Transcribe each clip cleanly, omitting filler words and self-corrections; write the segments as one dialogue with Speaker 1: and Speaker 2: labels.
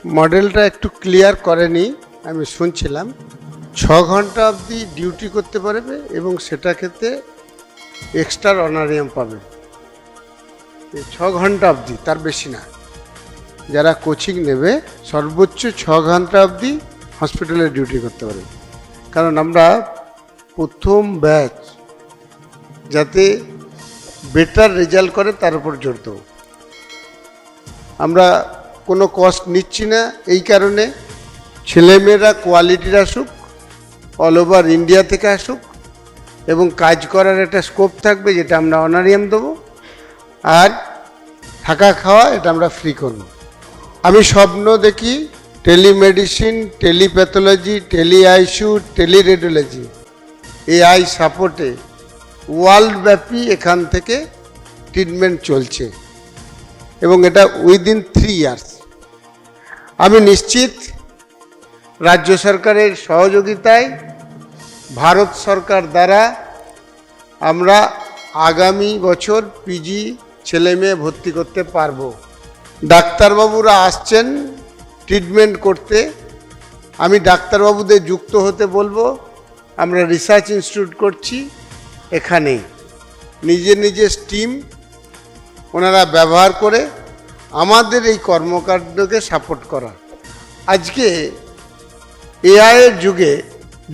Speaker 1: মডেলটা একটু ক্লিয়ার করেনি, আমি শুনছিলাম 6 ঘন্টা অবধি ডিউটি করতে পারবে এবং সেটা ক্ষেত্রে এক্সট্রা অনারিয়াম পাবে। 6 ঘন্টা অবধি, তার বেশি না। যারা কোচিং নেবে সর্বোচ্চ 6 ঘন্টা অবধি হসপিটালে ডিউটি করতে পারবে। কারণ আমরা প্রথম ব্যাচ যাতে বেটার রেজাল্ট করে তার উপর জোর দেবো। আমরা কোনো কস্ট নিচ্ছি না, এই কারণে ছেলেমেয়েরা কোয়ালিটির আসুক, অল ওভার ইন্ডিয়া থেকে আসুক এবং কাজ করার একটা স্কোপ থাকবে, যেটা আমরা অনারিয়াম দেবো, আর থাকা খাওয়া এটা আমরা ফ্রি করব। আমি স্বপ্ন দেখি telemedicine, telepathology, tele ICU, teleradiology AI সাপোর্টে ওয়ার্ল্ডব্যাপী এখান থেকে ট্রিটমেন্ট চলছে এবং এটা উইদিন 3 ইয়ার্স। আমি নিশ্চিত রাজ্য সরকারের সহযোগিতায়, ভারত সরকার দ্বারা আমরা আগামী বছর পিজি ছেলেমেয়ে ভর্তি করতে পারবো। ডাক্তারবাবুরা আসছেন ট্রিটমেন্ট করতে, আমি ডাক্তারবাবুদের যুক্ত হতে বলবো। আমরা রিসার্চ ইনস্টিটিউট করছি এখানে, নিজের নিজের টিম ওনারা ব্যবহার করে আমাদের এই কর্মকাণ্ডকে সাপোর্ট করা। আজকে এআইয়ের যুগে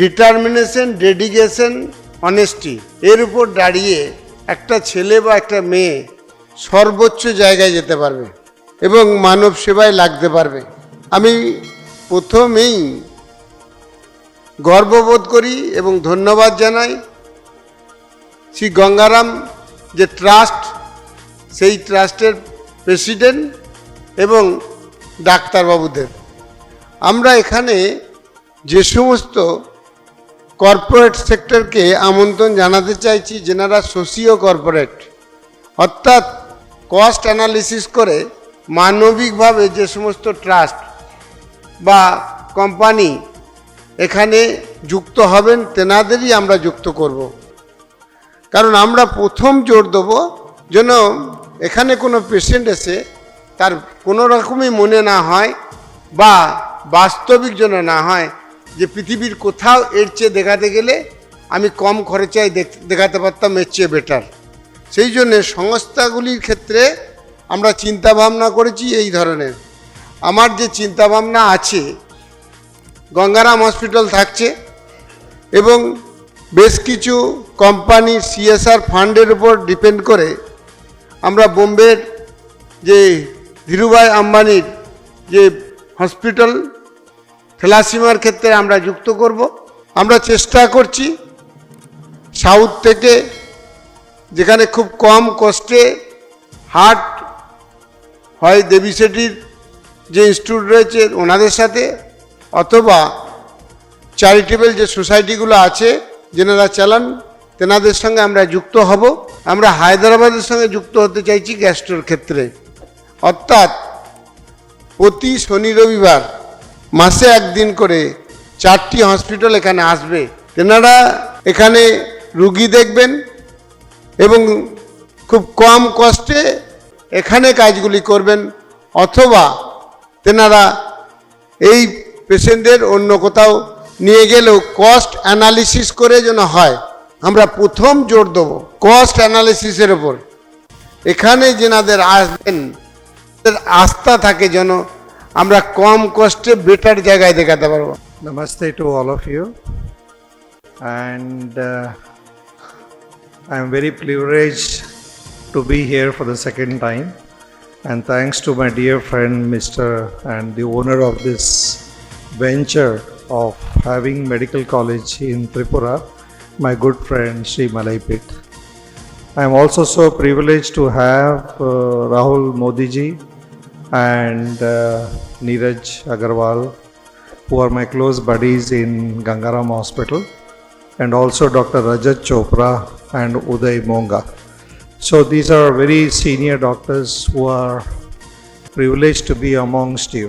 Speaker 1: ডিটারমিনেশন, ডেডিকেশন, অনেস্টি এর উপর দাঁড়িয়ে একটা ছেলে বা একটা মেয়ে সর্বোচ্চ জায়গায় যেতে পারবে এবং মানব সেবায় লাগতে পারবে। আমি প্রথমেই গর্ববোধ করি এবং ধন্যবাদ জানাই শ্রী গঙ্গারাম যে ট্রাস্ট, সেই ট্রাস্টের প্রেসিডেন্ট এবং ডাক্তারবাবুদের। আমরা এখানে যে সমস্ত কর্পোরেট সেক্টরকে আমন্ত্রণ জানাতে চাইছি, যেনারা সোশিও কর্পোরেট, অর্থাৎ কস্ট অ্যানালিসিস করে মানবিকভাবে যে সমস্ত ট্রাস্ট বা কোম্পানি এখানে যুক্ত হবেন, তেনাদেরই আমরা যুক্ত করব। কারণ আমরা প্রথম জোর দেবো যেন এখানে কোনো পেশেন্ট এসে তার কোনো রকমই মনে না হয় বা বাস্তবিক যেন না হয় যে পৃথিবীর কোথাও এর চেয়ে দেখাতে গেলে আমি কম খরচায় দেখাতে পারতাম, এর চেয়ে বেটার। সেই জন্যে সংস্থাগুলির ক্ষেত্রে আমরা চিন্তাভাবনা করেছি এই ধরনের। আমার যে চিন্তাভাবনা আছে, গঙ্গারাম হসপিটাল থাকছে এবং বেশ কিছু কোম্পানির সিএসআর ফান্ডের উপর ডিপেন্ড করে আমরা বোম্বের যে ধীরুভাই আম্বানির যে হসপিটাল থ্যালাসেমিয়ার ক্ষেত্রে আমরা যুক্ত করব। আমরা চেষ্টা করছি সাউথ থেকে, যেখানে খুব কম কস্টে হার্ট হয়, দেবী শেঠির যে ইনস্টিটিউট রয়েছে ওনাদের সাথে, অথবা চ্যারিটেবল যে সোসাইটিগুলো আছে যেনারা চালান তেনাদের সঙ্গে আমরা যুক্ত হব। আমরা হায়দ্রাবাদের সঙ্গে যুক্ত হতে চাইছি গ্যাস্ট্রোর ক্ষেত্রে, অর্থাৎ প্রতি শনি রবিবার মাসে একদিন করে 4টি হসপিটাল এখানে আসবে। তেনারা এখানে রুগী দেখবেন এবং খুব কম কস্টে এখানে কাজগুলি করবেন, অথবা তেনারা এই পেশেন্টদের অন্য কোথাও নিয়ে গেলেও কস্ট অ্যানালিসিস করে যেন হয়। আমরা প্রথম জোর দেবো কস্ট অ্যানালিসিসের ওপর। এখানে যেনাদের আসবেন আস্থা থাকে যেন আমরা কম কস্টে বেটার জায়গায় দেখাতে পারবো।
Speaker 2: Namaste to all of you, and I am very privileged to be here for the second time, and thanks to my dear friend Mr. and the owner of this venture of having medical college in Tripura, my good friend Sri Malaipit. I am also so privileged to have Rahul Modi ji and Neeraj Agarwal, who are my close buddies in Gangaram Hospital, and also Dr. Rajat Chopra and Uday Monga. So these are very senior doctors who are privileged to be amongst you.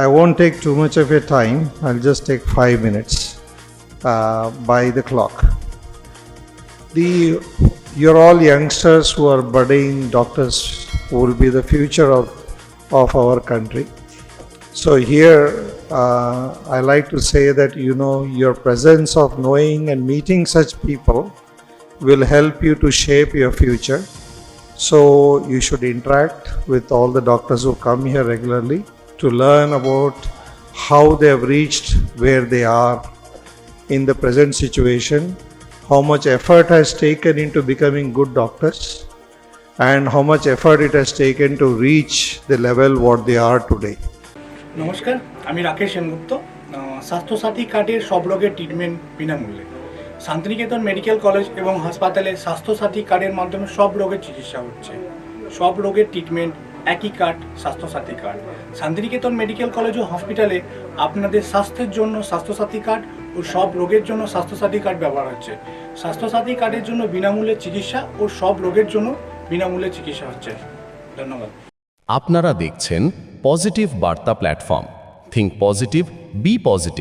Speaker 2: I won't take too much of your time. I'll just take 5 minutes by the clock. You're all youngsters who are budding doctors who will be the future of our country. So here, I like to say that, your presence of knowing and meeting such people will help you to shape your future. So you should interact with all the doctors who come here regularly to learn about how they have reached where they are in the present situation, how much effort has taken into becoming good doctors, and how much effort it has taken to reach the level what they are today.
Speaker 3: নমস্কার, আমি রাকেশ সেনগুপ্ত। স্বাস্থ্যসাথী কার্ডের সব রোগের treatment বিনামূল্যে। Santiniketan medical college এবং হাসপাতালে স্বাস্থ্যসাথী কার্ডের মাধ্যমে সব রোগের চিকিৎসা হচ্ছে। সব রোগের ট্রিটমেন্ট একই card, Swasthyasathi card. Santiniketan medical college ও হসপিটালে আপনাদের স্বাস্থ্যের জন্য স্বাস্থ্যসাথী কার্ড ও সব রোগের জন্য স্বাস্থ্যসাথী কার্ড ব্যবহার হচ্ছে। স্বাস্থ্যসাথী কার্ডের জন্য বিনামূল্যে চিকিৎসা ও সব রোগের জন্য বিনামূল্যে চিকিৎসা হচ্ছে। ধন্যবাদ।
Speaker 4: আপনারা দেখছেন পজিটিভ বার্তা platform. Think positive, be positive.